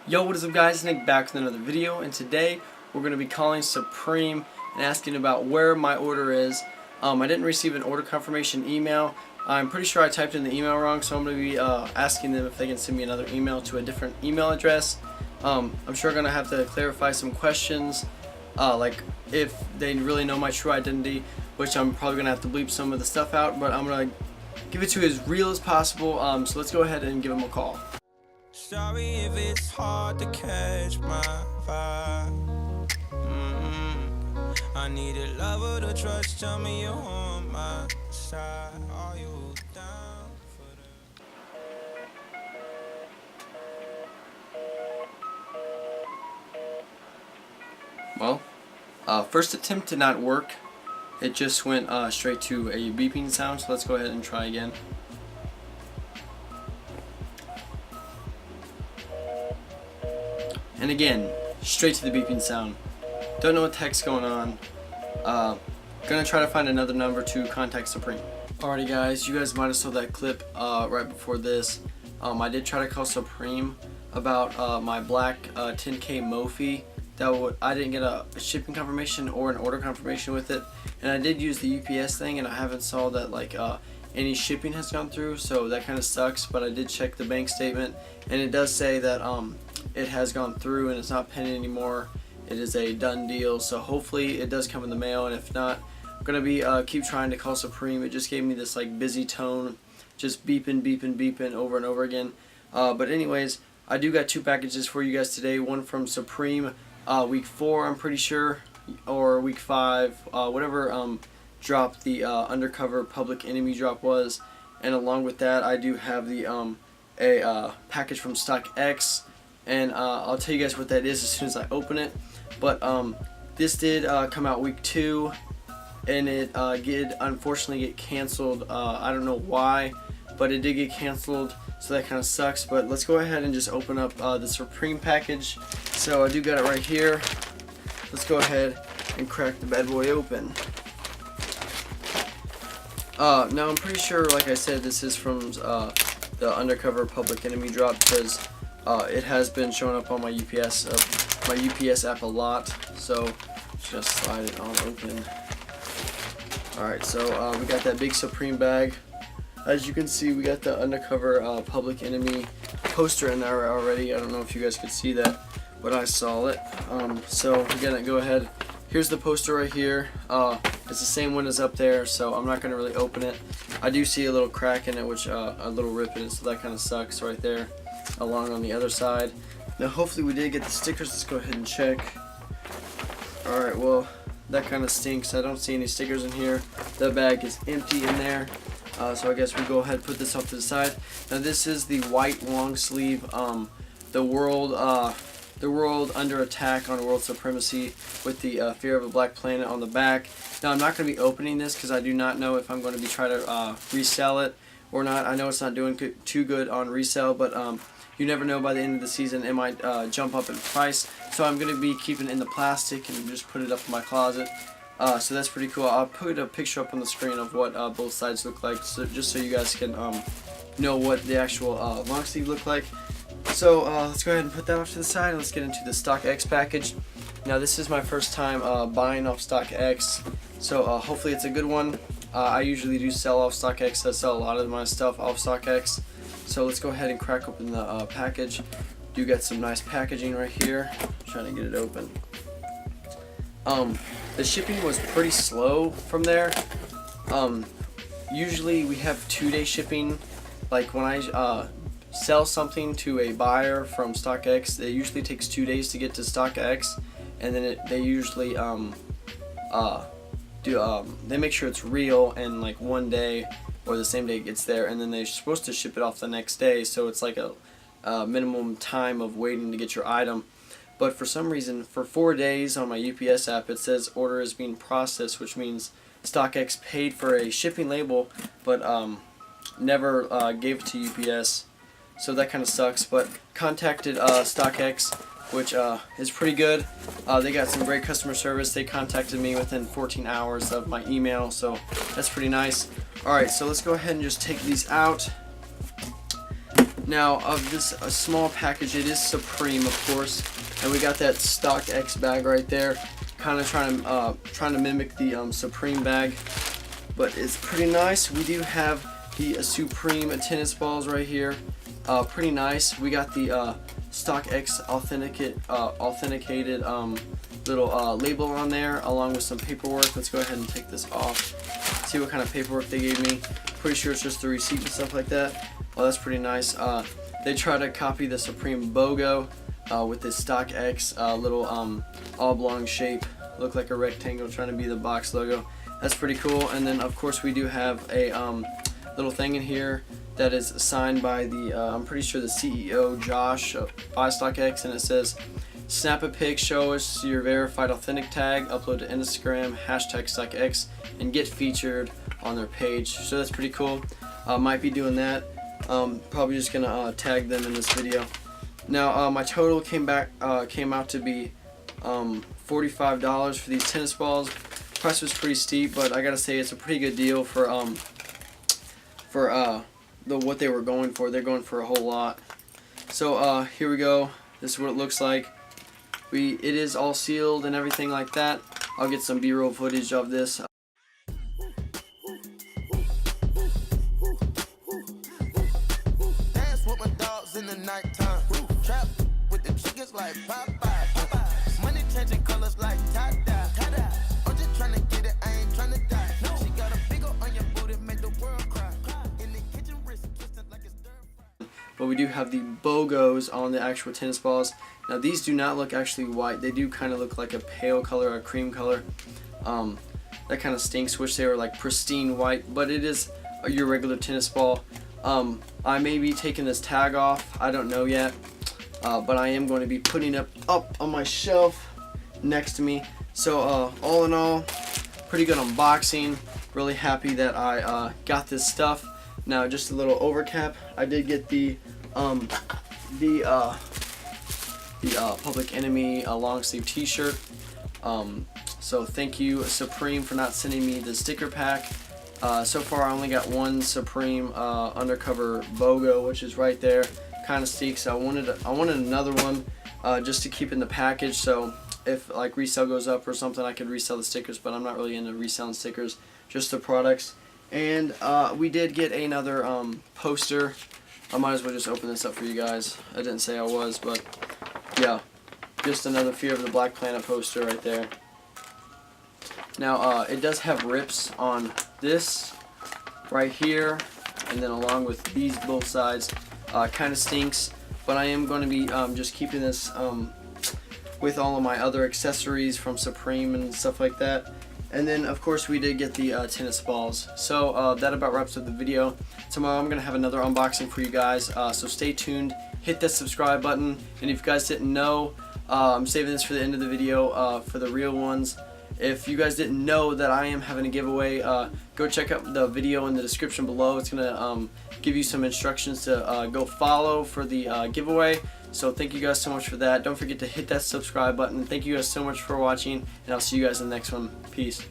Yo, what is up guys, Nick back with another video, and today we're going to be calling Supreme and asking about where my order is. I didn't receive an order confirmation email. I'm pretty sure I typed in the email wrong, so I'm going to be asking them if they can send me another email to a different email address. I'm sure I'm going to have to clarify some questions, like if they really know my true identity, which I'm probably going to have to bleep some of the stuff out, but I'm going to give it to you as real as possible, so let's go ahead and give them a call. Sorry if it's hard to catch my vibe. I need a lover to trust. Tell me you're on my side. Are you down for Well, first attempt did not work. It just went straight to a beeping sound, so let's go ahead and try again. And again, straight to the beeping sound. Don't know what the heck's going on. Gonna try to find another number to contact Supreme. Alrighty guys, you guys might have saw that clip right before this. I did try to call Supreme about my black 10K Mophie. I didn't get a shipping confirmation or an order confirmation with it, and I did use the UPS thing, and I haven't saw that like any shipping has gone through, so that kind of sucks. But I did check the bank statement, and it does say that it has gone through and it's not pending anymore. It is a done deal, so hopefully it does come in the mail, and if not, I'm gonna be keep trying to call Supreme. It just gave me this like busy tone, just beeping over and over again. But anyways, I do got two packages for you guys today. One from Supreme, week 4 I'm pretty sure, or week 5, whatever drop the undercover public enemy drop was. And along with that, I do have the a package from StockX, and I'll tell you guys what that is as soon as I open it. But this did come out week 2, and it did unfortunately get canceled. I don't know why, but it did get canceled, so that kind of sucks. But let's go ahead and just open up the Supreme package. So I do got it right here. Let's go ahead and crack the bad boy open. Now I'm pretty sure, like I said, this is from the undercover public enemy drop, because it has been showing up on my UPS app a lot. So just slide it on open. Alright, so we got that big Supreme bag. As you can see, we got the undercover public enemy poster in there already. I don't know if you guys could see that, but I saw it. So we're gonna go ahead. Here's the poster right here. It's the same one as up there, so I'm not gonna really open it. I do see a little crack in it, which a little rip in it, so that kind of sucks right there. Along on the other side. Now hopefully we did get the stickers. Let's go ahead and check. Alright, well, that kind of stinks. I don't see any stickers in here. The bag is empty in there. So I guess we go ahead and put this off to the side. Now this is the white long sleeve, the world under attack on world supremacy, with the fear of a black planet on the back. Now I'm not going to be opening this because I do not know if I'm going to be trying to resell it or not. I know it's not doing too good on resale, but you never know, by the end of the season it might jump up in price. So I'm going to be keeping it in the plastic and just put it up in my closet. So that's pretty cool. I'll put a picture up on the screen of what both sides look like, so just so you guys can know what the actual long sleeve look like. So let's go ahead and put that off to the side, and let's get into the StockX package. Now this is my first time buying off StockX, so hopefully it's a good one. I usually do sell off StockX. I sell a lot of my stuff off StockX. So let's go ahead and crack open the package. Do got some nice packaging right here. Trying to get it open. The shipping was pretty slow from there. Usually we have 2-day shipping. Like when I sell something to a buyer from StockX, it usually takes 2 days to get to StockX, and then they usually they make sure it's real, and like 1 day or the same day it gets there, and then they're supposed to ship it off the next day. So it's like a minimum time of waiting to get your item. But for some reason, for 4 days on my UPS app, it says order is being processed, which means StockX paid for a shipping label, but never gave it to UPS. So that kind of sucks. But contacted StockX, which is pretty good. They got some great customer service. They contacted me within 14 hours of my email, so that's pretty nice. Alright, so let's go ahead and just take these out. Now of this a small package, it is Supreme, of course, and we got that StockX bag right there, kind of trying to mimic the Supreme bag, but it's pretty nice. We do have the Supreme tennis balls right here, pretty nice. We got the StockX authenticated little label on there, along with some paperwork. Let's go ahead and take this off, see what kind of paperwork they gave me. Pretty sure it's just the receipt and stuff like that. Oh, that's pretty nice. They try to copy the Supreme BOGO with this StockX little oblong shape. Look like a rectangle trying to be the box logo. That's pretty cool. And then of course we do have a little thing in here that is signed by the I'm pretty sure the CEO Josh by StockX, and it says, "Snap a pic, show us your verified authentic tag, upload to Instagram, #StockX, and get featured on their page." So that's pretty cool. Might be doing that. Probably just gonna tag them in this video. Now my total came out to be $45 for these tennis balls. Price was pretty steep, but I gotta say it's a pretty good deal for what they were going for. They're going for a whole lot. So here we go. This is what it looks like. It is all sealed and everything like that. I'll get some B-roll footage of this. In the nighttime, trap with the chickens like Popeye. Money changing colors like tie-dye. I'm just trying to get it, I ain't trying to die. She got a big ol' on your booty, make the world cry. In the kitchen, wrist twisted like it's stir-fry. But we do have the BOGOs on the actual tennis balls. Now these do not look actually white. They do kind of look like a pale color, a cream color. That kind of stinks. Wish they were like pristine white, but it is your regular tennis ball. I may be taking this tag off, I don't know yet, but I am going to be putting it up on my shelf next to me. So all in all, pretty good unboxing. Really happy that I got this stuff. Now just a little overcap. I did get the Public Enemy long sleeve t-shirt. So thank you Supreme for not sending me the sticker pack. So far I only got one Supreme undercover BOGO, which is right there. Kind of stinks. I wanted another one just to keep in the package, so if like resale goes up or something, I could resell the stickers, but I'm not really into reselling stickers, just the products. And we did get another poster. I might as well just open this up for you guys. I didn't say I was, but yeah, just another Fear of the Black Planet poster right there. Now it does have rips on this right here, and then along with these both sides. Kind of stinks, but I am going to be just keeping this with all of my other accessories from Supreme and stuff like that. And then of course we did get the tennis balls. So that about wraps up the video. Tomorrow I'm going to have another unboxing for you guys, so stay tuned, hit that subscribe button, and if you guys didn't know, I'm saving this for the end of the video for the real ones. If you guys didn't know that I am having a giveaway, go check out the video in the description below. It's going to give you some instructions to go follow for the giveaway. So thank you guys so much for that. Don't forget to hit that subscribe button. Thank you guys so much for watching, and I'll see you guys in the next one. Peace.